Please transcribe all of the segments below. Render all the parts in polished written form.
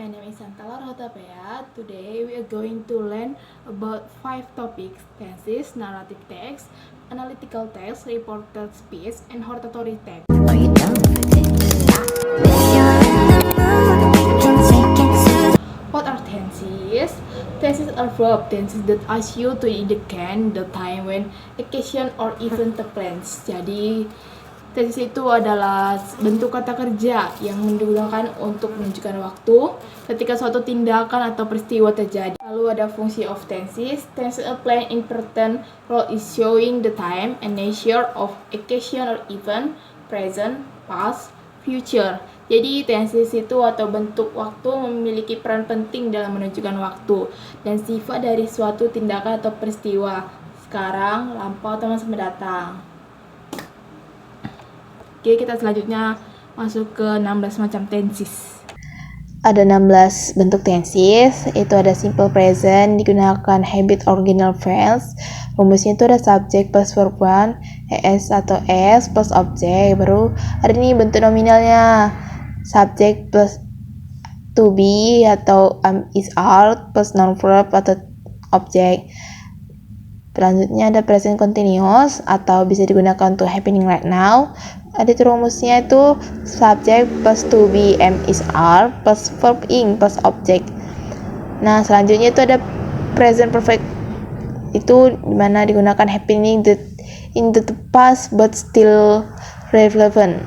my name is Santala Rahotapea. Today we are going to learn about 5 topics: tenses, narrative text, analytical text, reported speech, and hortatory text. Are you down with it? If you're in the mood, we can take it to. What are tenses? Tenses are verb tenses that ask you to indicate the time when occasion or event takes place. Jadi tenses itu adalah bentuk kata kerja yang digunakan untuk menunjukkan waktu ketika suatu tindakan atau peristiwa terjadi. Lalu ada fungsi of tenses. Tenses play an important role in showing the time and nature of occasion or event, present, past, future. Jadi tenses itu atau bentuk waktu memiliki peran penting dalam menunjukkan waktu dan sifat dari suatu tindakan atau peristiwa sekarang, lampau, atau masa mendatang. Oke, kita selanjutnya masuk ke 16 macam tenses. Ada 16 bentuk tenses, itu ada simple present, digunakan habit original phrase. Rumusnya itu ada subject plus verb 1, es atau s plus object. Baru ada nih bentuk nominalnya, subject plus to be atau is are plus noun verb atau object. Selanjutnya ada present continuous atau bisa digunakan untuk happening right now. Ada rumusnya itu subject plus to be is are plus verb ing plus object. Nah, selanjutnya itu ada present perfect, itu dimana digunakan happening in the past but still relevant.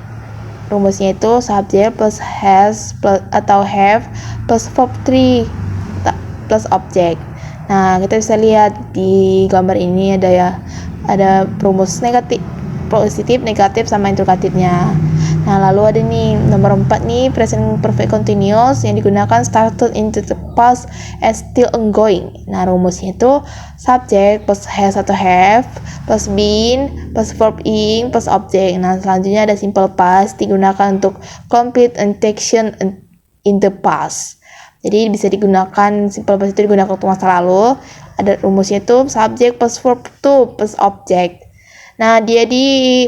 Rumusnya itu subject plus has plus atau have plus verb 3 plus object. Nah, kita bisa lihat di gambar ini ada rumus negatif, positif, negatif, sama interrogatifnya. Nah, lalu ada nih nomor 4 nih, present perfect continuous yang digunakan started into the past and still ongoing. Nah, rumusnya itu subject plus has atau have plus been plus verb ing plus object. Nah, selanjutnya ada simple past digunakan untuk complete an action in the past. Jadi bisa digunakan simple past itu digunakan untuk masa lalu. Ada rumusnya itu subject plus verb to plus object. Nah, dia di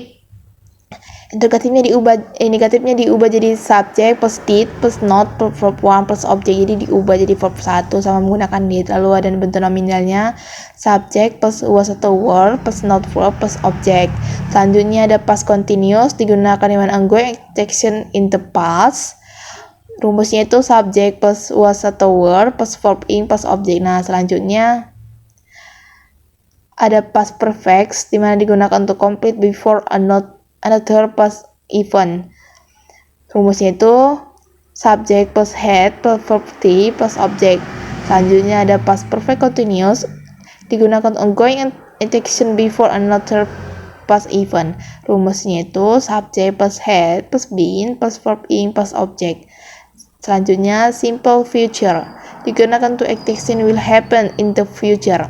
negatifnya diubah jadi subject plus did plus not plus verb 1 plus object. Jadi diubah jadi verb 1 sama menggunakan did. Lalu ada bentuk nominalnya subject plus was atau were plus not verb plus object. Selanjutnya ada past continuous digunakan dengan ongoing action in the past. Rumusnya itu subject plus was atau were plus verb ing plus object. Nah, selanjutnya ada past perfect di mana digunakan untuk complete before another past event. Rumusnya itu subject plus had plus verb to plus object. Selanjutnya ada past perfect continuous digunakan ongoing action before another past event. Rumusnya itu subject plus had plus been plus verb ing plus object. Selanjutnya simple future digunakan to action will happen in the future.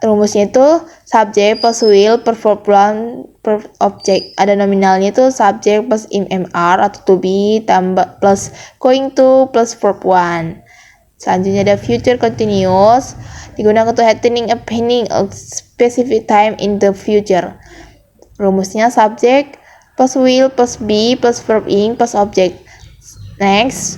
Rumusnya itu subject plus will per verb 1 per object. Ada nominalnya itu subject plus mr atau to be tambah plus going to plus verb 1. Selanjutnya ada future continuous digunakan to happening a specific time in the future. Rumusnya subject plus will plus be plus verb ing plus object. Next,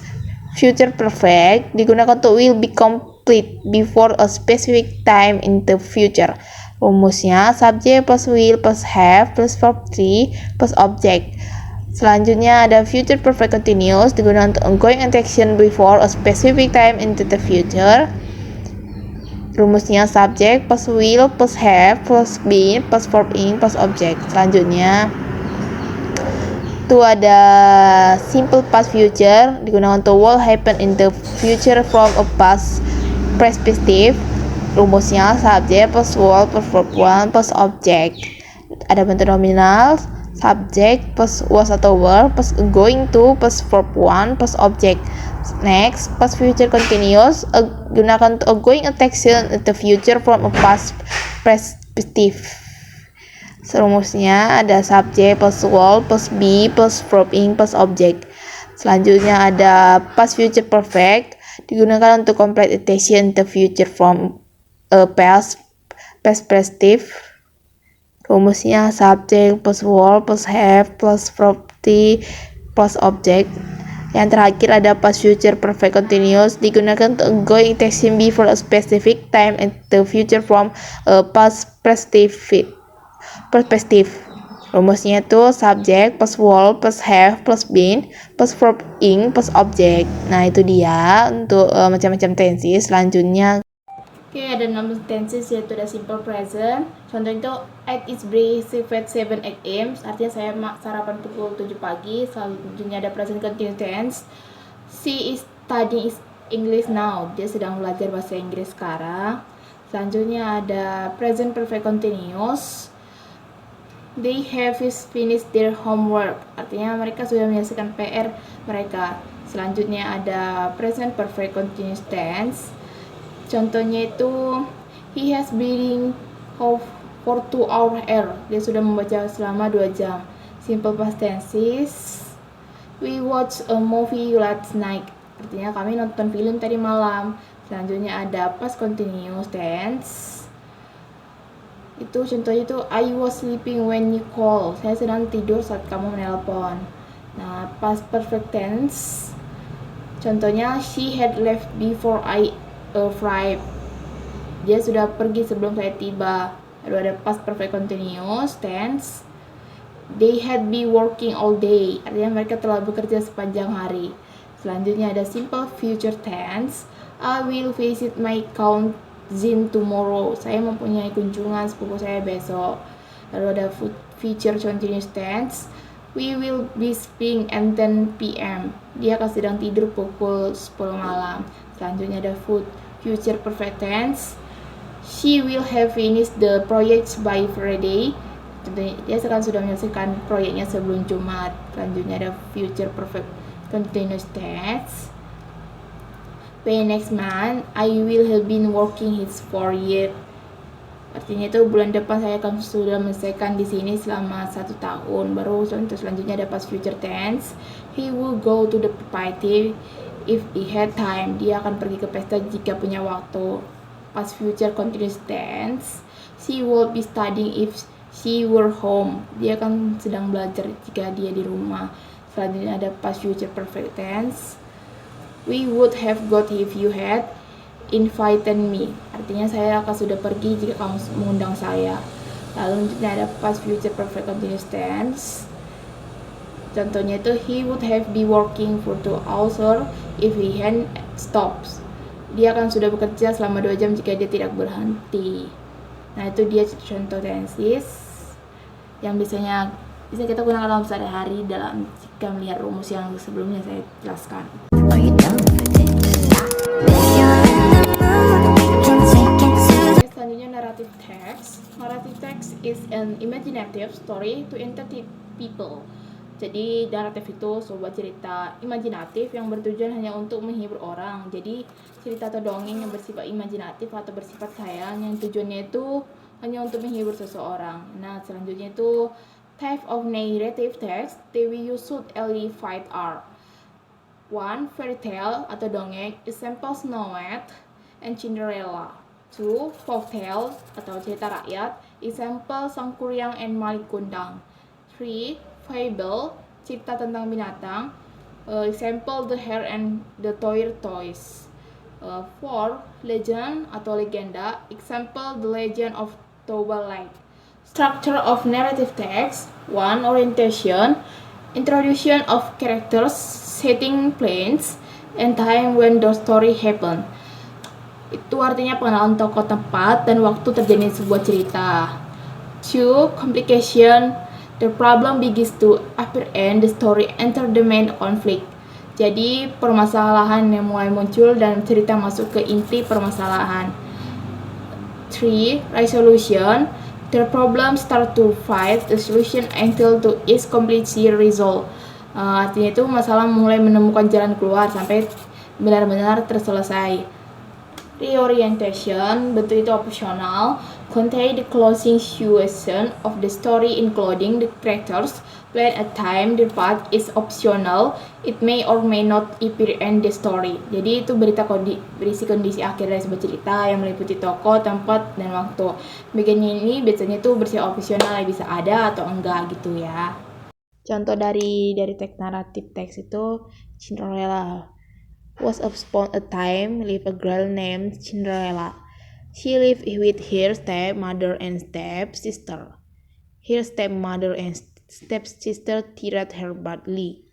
future perfect digunakan untuk will be complete before a specific time in the future. Rumusnya subject plus will plus have plus verb 3 plus object. Selanjutnya ada future perfect continuous digunakan untuk ongoing action before a specific time in the future. Rumusnya subject plus will plus have plus been plus verb ing plus object. Selanjutnya itu ada simple past future digunakan untuk what happen in the future from a past perspective. Rumusnya subject plus will plus verb 1 plus object. Ada bentuk nominal subject plus was atau were plus going to plus verb 1 plus object. Next, past future continuous gunakan untuk going action in the future from a past perspective. Rumusnya ada subject plus will plus be plus verb ing plus object. Selanjutnya ada past future perfect digunakan untuk complete action in the future from a past perspective. Rumusnya subject plus will plus have plus verb to plus object. Yang terakhir ada past future perfect continuous, digunakan untuk ongoing tension before a specific time in the future from a past perspective. Rumusnya itu subject plus will plus have plus been plus verb ing plus object. Nah itu dia untuk macam-macam tensi. Selanjutnya Oke, ada 6 tenses yaitu ada simple present. Contohnya itu at its breakfast at 7 a.m. Artinya saya sarapan pukul 7 pagi. Selanjutnya ada present continuous tense. She is studying English now. Dia sedang belajar bahasa Inggris sekarang. Selanjutnya ada present perfect continuous. They have finished their homework. Artinya mereka sudah menyelesaikan PR mereka. Selanjutnya ada present perfect continuous tense. Contohnya itu he has been for 2 hours. Dia sudah membaca selama 2 jam. Simple past tenses. We watched a movie last night. Artinya kami nonton film tadi malam. Selanjutnya ada past continuous tense. Itu contohnya itu I was sleeping when you call. Saya sedang tidur saat kamu menelpon. Nah, past perfect tense. Contohnya she had left before I arrived. Dia sudah pergi sebelum saya tiba. Lalu ada past perfect continuous tense. They had been working all day. Artinya mereka telah bekerja sepanjang hari. Selanjutnya ada simple future tense. I will visit my cousin tomorrow. Saya mempunyai kunjungan sepupu saya besok. Lalu ada future continuous tense. We will be sleeping at 10 p.m. Dia akan sedang tidur pukul 10 malam. Selanjutnya ada future perfect tense. She will have finished the projects by Friday. Contohnya dia sekarang sudah menyelesaikan proyeknya sebelum Jumat. Selanjutnya ada future perfect continuous tense. By next month, I will have been working his 4 year. Artinya itu bulan depan saya akan sudah menyelesaikan di sini selama 1 tahun. Baru contoh selanjutnya ada past future tense. He will go to the party if he had time. Dia akan pergi ke pesta jika punya waktu. Past future continuous tense. She will be studying if she were home. Dia akan sedang belajar jika dia di rumah. Selanjutnya ada past future perfect tense. We would have got if you had invited me. Artinya saya akan sudah pergi jika kamu mengundang saya. Lalu ada past future perfect continuous tense. Contohnya itu he would have been working for 2 hours if he had stopped. Dia akan sudah bekerja selama 2 jam jika dia tidak berhenti. Nah, itu dia contoh tenses yang bisa kita gunakan dalam sehari-hari dalam jika melihat rumus yang sebelumnya saya jelaskan. Are you down with it? If you're in the mood, can take it to Selanjutnya narrative text. Narrative text is an imaginative story to entertain people. Jadi naratif itu sebuah cerita imajinatif yang bertujuan hanya untuk menghibur orang. Jadi cerita atau dongeng yang bersifat imajinatif atau bersifat khayal yang tujuannya itu hanya untuk menghibur seseorang. Nah, selanjutnya itu type of narrative text that we use usually 5 are 1. Fairy tale atau dongeng, example Snow White and Cinderella. 2. Folktale atau cerita rakyat, example Sangkuriang and Malik Kundang. 3. Fable, cerita tentang binatang, example The Hare and the Tortoise. 4. Legend atau legenda, example The Legend of Towba Lake. Structure of narrative text. 1. Orientation, introduction of characters, setting plans, and time when the story happen. Itu artinya pengenalan tokoh, tempat, dan waktu terjadi sebuah cerita. 2. Complication, the problem begins to appear and the story enter the main conflict. Jadi permasalahan yang mulai muncul dan cerita masuk ke inti permasalahan. 3. Resolution, the problem start to fight the solution until to is completely resolved. Artinya itu masalah mulai menemukan jalan keluar sampai benar-benar terselesai. Reorientation, bentuk itu optional, contain the closing situation of the story including the characters, plan a time, the part is optional, it may or may not appear in the story. Jadi itu berisi kondisi akhir dari sebuah cerita yang meliputi tokoh, tempat, dan waktu. Bagian ini biasanya itu bersifat opsional, bisa ada atau enggak gitu ya. Contoh dari teks naratif teks itu Cinderella. Was upon a time lived a girl named Cinderella. She lived with her stepmother and stepsister. Her stepmother and stepsister treated her badly.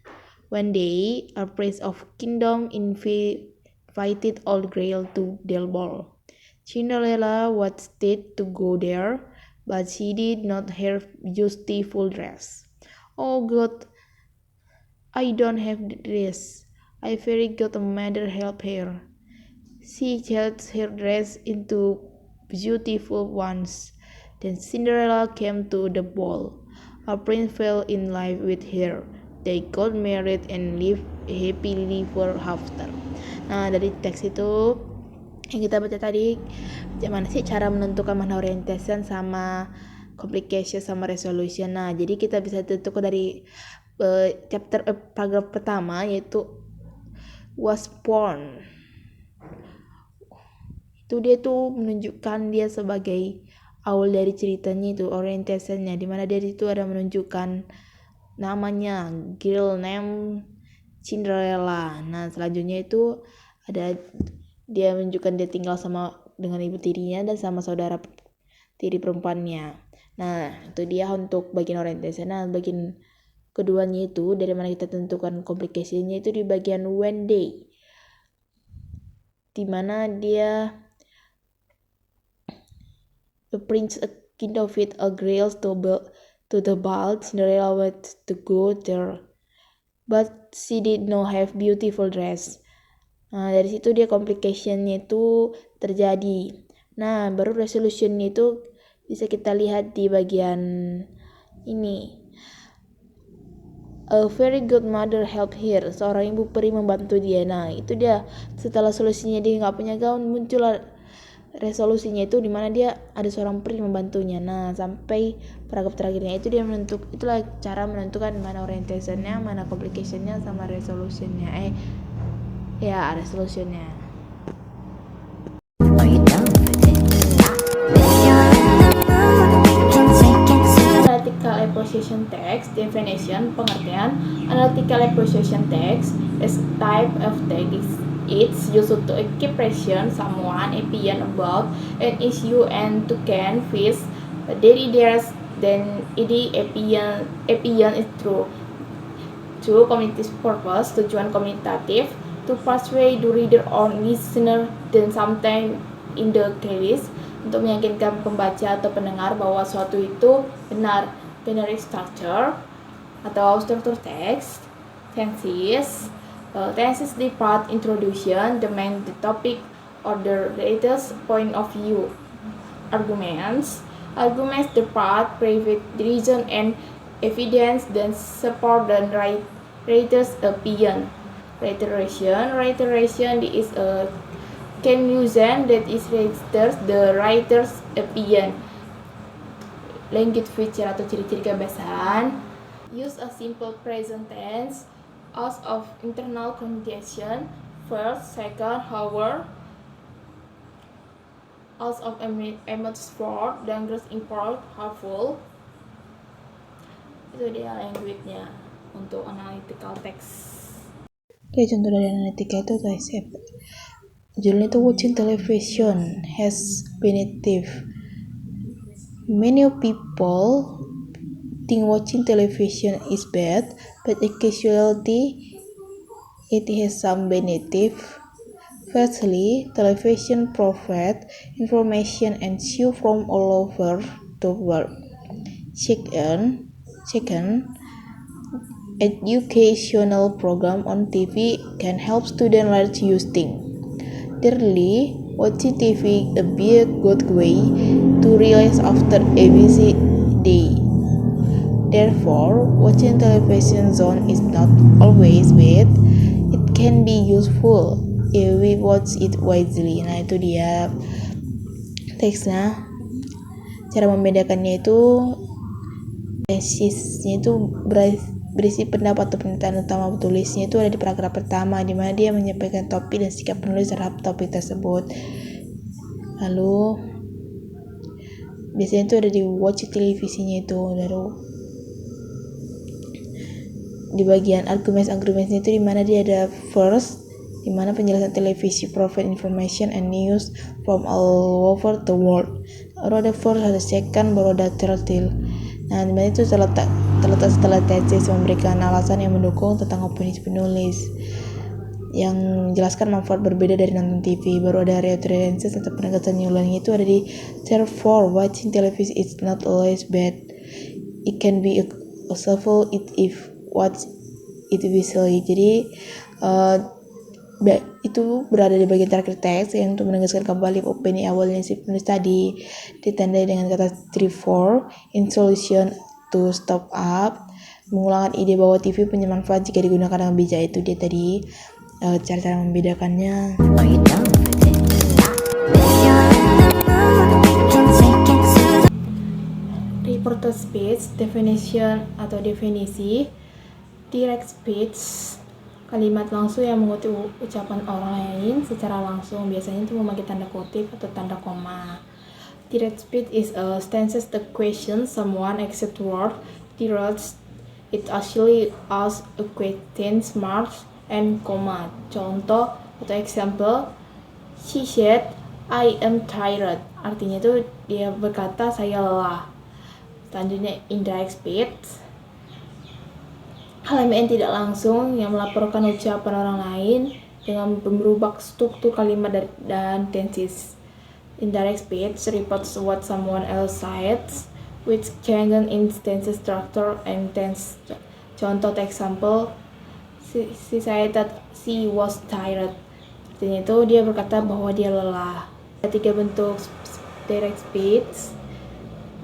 One day, a prince of kingdom invited old Grail to their ball. Cinderella wanted to go there, but she did not have beautiful dress. Oh God, I don't have dress. I very got a mother help her. She changed her dress into beautiful ones. Then Cinderella came to the ball. A prince fell in love with her. They got married and lived happily for after. Nah, dari teks itu yang kita baca tadi, gimana sih cara menentukan mana orientation sama complication sama resolution. Nah, jadi kita bisa tentukan dari paragraf pertama, yaitu was born. Itu dia tuh menunjukkan dia sebagai awal dari ceritanya itu, orientationnya, dimana dia itu ada menunjukkan namanya girl name Cinderella. Nah, selanjutnya itu ada dia menunjukkan dia tinggal dengan ibu tirinya dan sama saudara tiri perempuannya. Nah, itu dia untuk bagian orientation. Nah, bagian keduanya itu dari mana kita tentukan complication-nya itu di bagian when day, dimana dia the prince a kind of with a grail to the ball. Cinderella went to go there, but she did not have beautiful dress. Nah, dari situ dia complication-nya itu terjadi. Nah, baru resolution-nya itu bisa kita lihat di bagian ini. A very good mother helped her. Seorang ibu peri membantu dia. Nah, itu dia. Setelah solusinya dia nggak punya gaun, muncullah resolusinya itu dimana dia ada seorang peri membantunya. Nah, sampai paragraf terakhirnya itu dia itulah cara menentukan mana orientationnya, mana complicationnya, sama resolutionnya. Resolutionnya. Are you done with it? If you're in the mood, can take it to Analytical appreciation text definition, pengertian. Analytical appreciation text is type of text. It's used to express someone opinion about an issue and to convince their then the opinion is true community purpose, tujuan komunitatif, to persuade the reader or listener, dan sometimes in the case untuk meyakinkan pembaca atau pendengar bahwa suatu itu benar. Binary structure atau struktur teks, tenses. Tenses the part introduction, the main, the topic, or the latest point of view. Arguments the part private reason and evidence then support the writer's opinion. Reiteration is a conclusion that is registers the writer's opinion. Language feature atau ciri-ciri kebiasaan. Use a simple present tense as of internal conjunction, first, second, however, as of for, dan gross import, helpful. Itu dia language-nya untuk analytical text. Oke, contoh dari analitika itu guys, judulnya itu watching television has benefit. Many people think watching television is bad, but actually it has some benefit. Firstly, television provides information and shows from all over the world. Second, educational program on TV can help students learn new things. Thirdly, watching TV be a good way to relax after a busy day. Therefore, watching television zone is not always bad. It can be useful if we watch it wisely. Nah, itu dia teksnya. Cara membedakannya itu tesisnya itu berisi pendapat atau pernyataan utama penulisnya itu ada di paragraf pertama, di mana dia menyampaikan topik dan sikap penulis terhadap topik tersebut. Lalu biasanya itu ada di watch televisinya itu. Lalu di bagian arguments itu dimana dia ada first, dimana penjelasan televisi provide information and news from all over the world. Baru ada first, ada second, baru ada third. Nah, dimana itu terletak setelah tesis memberikan alasan yang mendukung tentang opini penulis, yang menjelaskan manfaat berbeda dari nonton TV. Baru ada references atau penegasan yang ulangi itu ada di therefore watching television is not always bad. It can be useful if watch it visually. Jadi itu berada di bagian terakhir teks yang untuk menegaskan kembali opini awalnya si penulis tadi, ditandai dengan kata therefore in solution to stop up, mengulangkan ide bahwa TV punya manfaat jika digunakan dengan bijak. Itu dia tadi cara-cara membedakannya. Are you done with it? If you're in the mood, can take it to the Reported speech, definition atau definisi. Direct speech, kalimat langsung yang mengutip ucapan orang lain secara langsung, biasanya itu memakai tanda kutip atau tanda koma. Direct speech is a stances the question someone accept word direct. It actually asks a question marks and comma. Contoh atau example, she said I am tired. Artinya itu dia berkata saya lelah. Selanjutnya indirect speech, kalimat yang tidak langsung yang melaporkan ucapan orang lain dengan merubah struktur kalimat dan tenses. Indirect speech reports what someone else says, which changes instance structure and tense. Contoh example, she said that she was tired. Artinya itu dia berkata bahwa dia lelah. Ada 3 bentuk direct speech.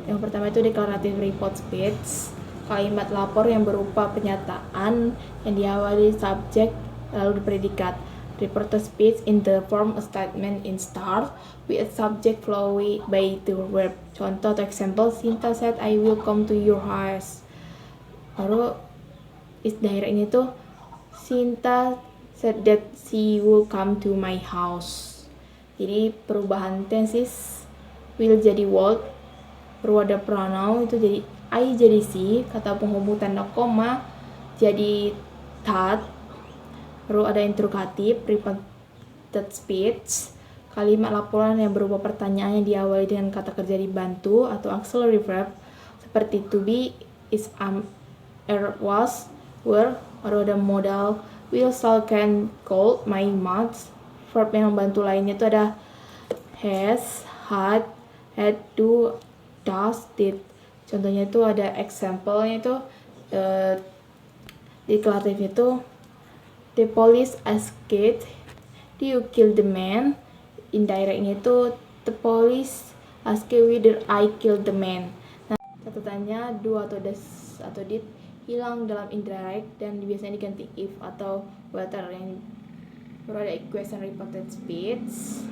Yang pertama itu declarative report speech, kalimat lapor yang berupa pernyataan yang diawali subjek lalu predikat. Reported speech in the form a statement in start with a subject followed by the verb. Contoh atau example, Sinta said I will come to your house. Baru is direct ini tuh Sinta said that she will come to my house. Jadi perubahan tenses, will jadi would, perlu ada pronoun itu jadi I jadi she, kata penghubung tanda koma jadi that. Perlu ada interrogative, repeated speech, kalimat laporan yang berupa pertanyaan yang diawali dengan kata kerja dibantu atau auxiliary verb seperti to be, is, was, were. Baru ada modal will, shall, can, could, might, must. Verb yang membantu lainnya itu ada has, had, do, does, did. Contohnya itu ada example-nya itu declarative itu the police asked, do you kill the man? Indirect-nya itu the police asked whether I killed the man. Nah, catatannya do atau does atau did hilang dalam indirect dan biasanya diganti if atau whether. Yang baru ada question reported speech,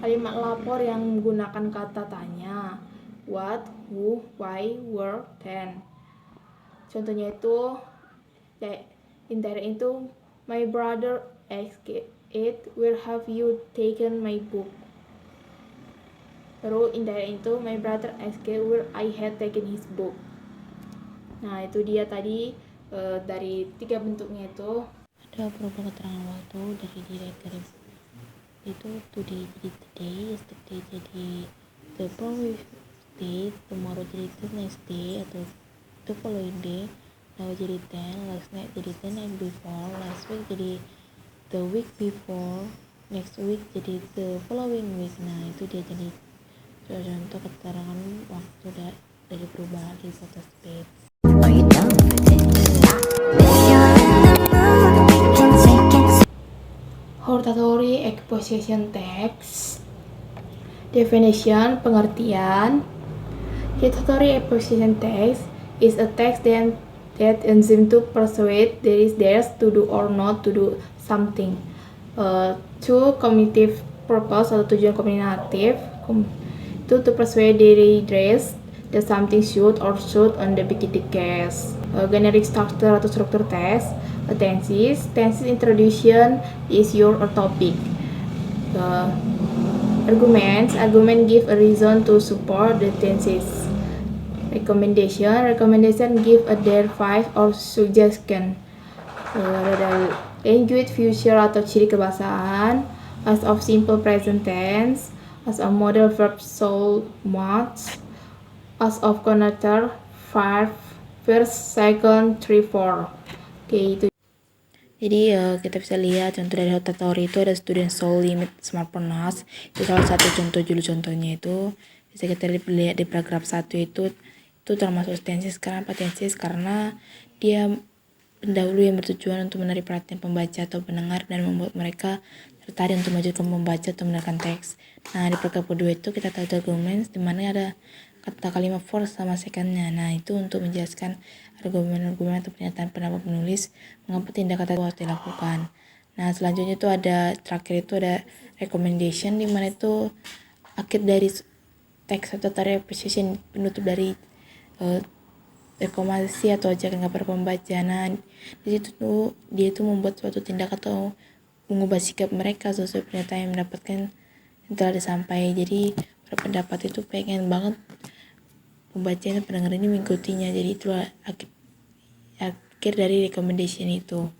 kalimat lapor yang menggunakan kata tanya, what, who, why, where, when. Contohnya itu indirect itu my brother asked it, where have you taken my book? Baru indirect itu my brother asked where I had taken his book. Nah, itu dia tadi dari 3 bentuknya itu. Ada beberapa keterangan waktu dari direct itu today jadi today, yesterday jadi the previous day, tomorrow jadi the next day atau the following day, now jadi 10, last night jadi the night before, last week jadi the week before, next week jadi the following week. Nah, itu dia jadi contoh keterangan waktu dari perubahan reported speech. Are you done with it? If you're in the mood, can take it to Hortatory exposition text. Definition, pengertian. Hortatory exposition text is a text that aims to persuade theirs to do or not to do something. To cognitive purpose atau tujuan kombinatif to persuade theirs that something should or should on the case. Generic structure atau struktur teks. Tenses introduction is your topic. Argument give a reason to support the tenses. Recommendation give a advice or suggestion. Ada language future atau ciri kebahasaan, as of simple present tense, as of model verb so much, as of connector verb first, second, three, four. Oke, itu. Jadi kita bisa lihat contoh dari Hotatori itu ada student soul limit smartphones. Itu salah satu contoh judul contohnya itu. Bisa kita lihat di paragraf 1 itu termasuk tenses. Kenapa tenses? Karena dia pendahulu yang bertujuan untuk menarik perhatian pembaca atau pendengar dan membuat mereka tertarik untuk melanjutkan membaca atau mendengarkan teks. Nah, di paragraf kedua itu kita tahu arguments di mana ada kata kalimat for sama secondnya. Nah, itu untuk menjelaskan argumen-argumen atau pernyataan pendapat penulis mengapa tindakan itu harus dilakukan. Nah, selanjutnya itu terakhir itu ada recommendation, di mana itu akhir dari teks atau tadi appreciation, penutup dari rekomendasi atau ajakan kepada pembaca. Nah, di situ tuh dia itu membuat suatu tindakan atau mengubah sikap mereka sesuai pernyataan yang mendapatkan yang telah disampaikan. Jadi berpendapat itu pengen banget pembaca dan pendengar ini mengikutinya. Jadi itulah akhir dari recommendation itu.